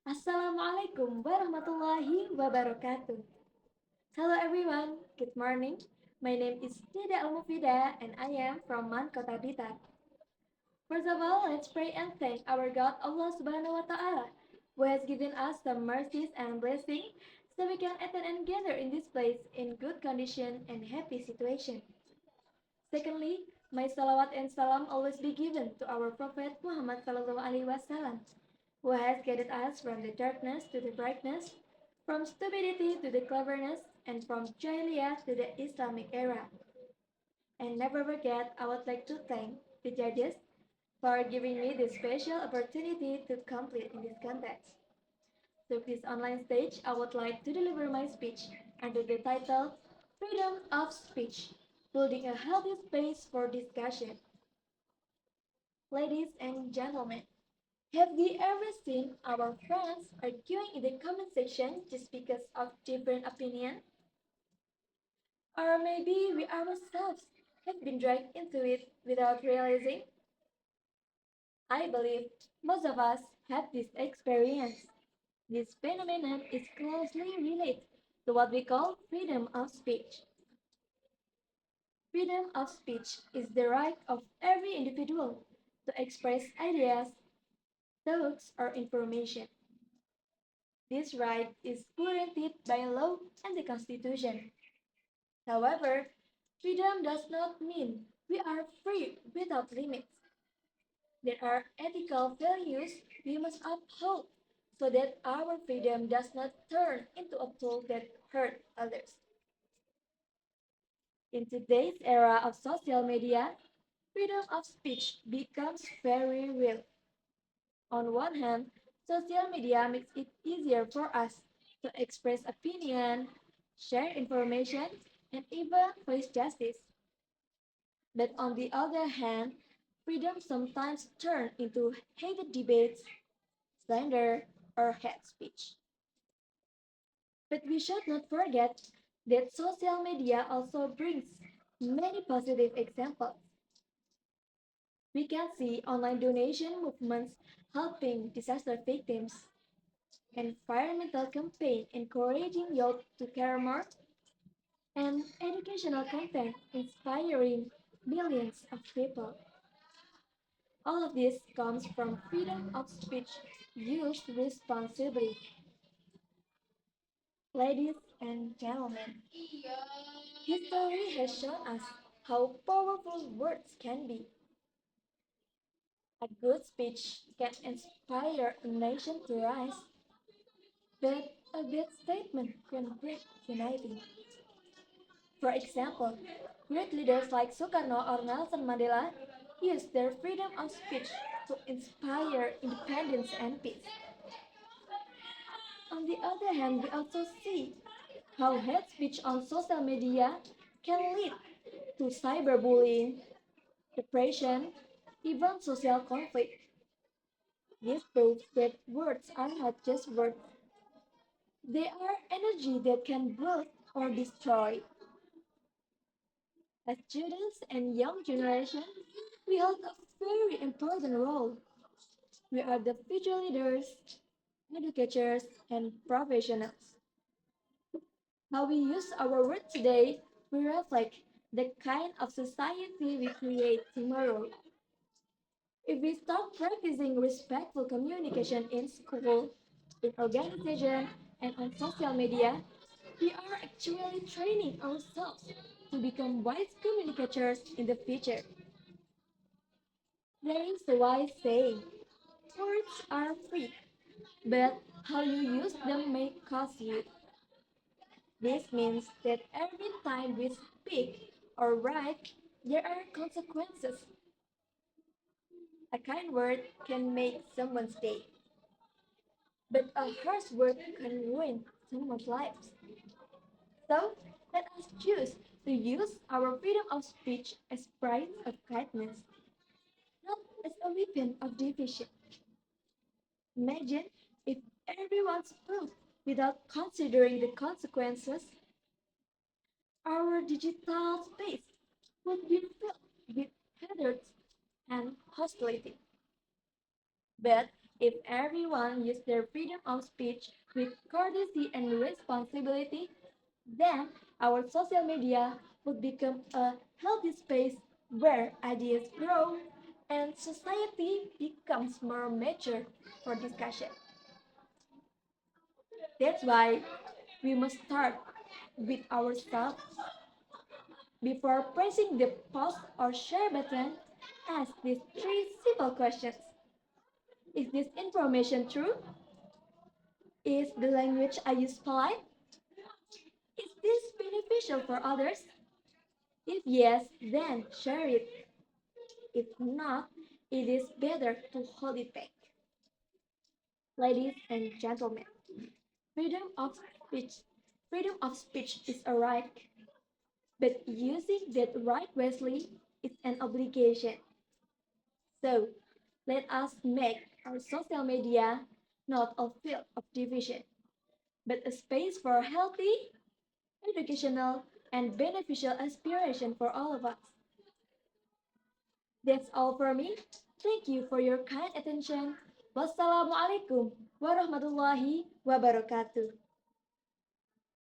Assalamualaikum warahmatullahi wabarakatuh. Hello everyone, good morning. My name is Dida Almufida and I am from Man Kota Blitar. First of all, let's pray and thank our God Allah Subhanahu wa Ta'ala who has given us the mercies and blessing so we can attend and gather in this place in good condition and happy situation. Secondly, my salawat and salam always be given to our Prophet Muhammad Sallallahu Alaihi Wasallam, who has guided us from the darkness to the brightness, from stupidity to the cleverness, and from Jahiliyah to the Islamic era. And never forget, I would like to thank the judges for giving me this special opportunity to complete in this contest. So this online stage, I would like to deliver my speech under the title Freedom of Speech, building a healthy space for discussion. Ladies and gentlemen, have you ever seen our friends arguing in the comment section just because of different opinion? Or maybe we ourselves have been dragged into it without realizing? I believe most of us have this experience. This phenomenon is closely related to what we call freedom of speech. Freedom of speech is the right of every individual to express ideas, thoughts, or information. This right is guaranteed by law and the Constitution. However, freedom does not mean we are free without limits. There are ethical values we must uphold so that our freedom does not turn into a tool that hurts others. In today's era of social media, freedom of speech becomes very real. On one hand, social media makes it easier for us to express opinion, share information, and even face justice. But on the other hand, freedom sometimes turns into heated debates, slander, or hate speech. But we should not forget that social media also brings many positive examples. We can see online donation movements helping disaster victims, environmental campaign encouraging youth to care more, and educational content inspiring millions of people. All of this comes from freedom of speech used responsibly. Ladies and gentlemen, history has shown us how powerful words can be. A good speech can inspire a nation to rise, but a bad statement can break unity. For example, great leaders like Sukarno or Nelson Mandela used their freedom of speech to inspire independence and peace. On the other hand, we also see how hate speech on social media can lead to cyberbullying, depression, even social conflict. This proves that words are not just words, they are energy that can build or destroy. As students and young generation, we hold a very important role. We are the future leaders, educators, and professionals. How we use our words today will reflect the kind of society we create tomorrow. If we start practicing respectful communication in school, in organization, and on social media, we are actually training ourselves to become wise communicators in the future. There is a wise saying, words are free, but how you use them may cost you. This means that every time we speak or write, there are consequences. A kind word can make someone's day, but a harsh word can ruin someone's life. So, let us choose to use our freedom of speech as pride of kindness, not as a weapon of division. Imagine if everyone spoke without considering the consequences, our digital space would be filled with hatred and hostility. But If everyone used their freedom of speech with courtesy and responsibility, then our social media would become a healthy space where ideas grow and society becomes more mature for discussion. That's why we must start with ourselves before pressing the pause or share button. Ask these three simple questions. Is this information true? Is the language I use polite? Is this beneficial for others? If yes, then share it. If not, it is better to hold it back. Ladies and gentlemen, freedom of speech. Freedom of speech is a right, but using that right wisely is an obligation. So, let us make our social media not a field of division, but a space for healthy, educational, and beneficial aspiration for all of us. That's all for me. Thank you for your kind attention. Wassalamualaikum warahmatullahi wabarakatuh.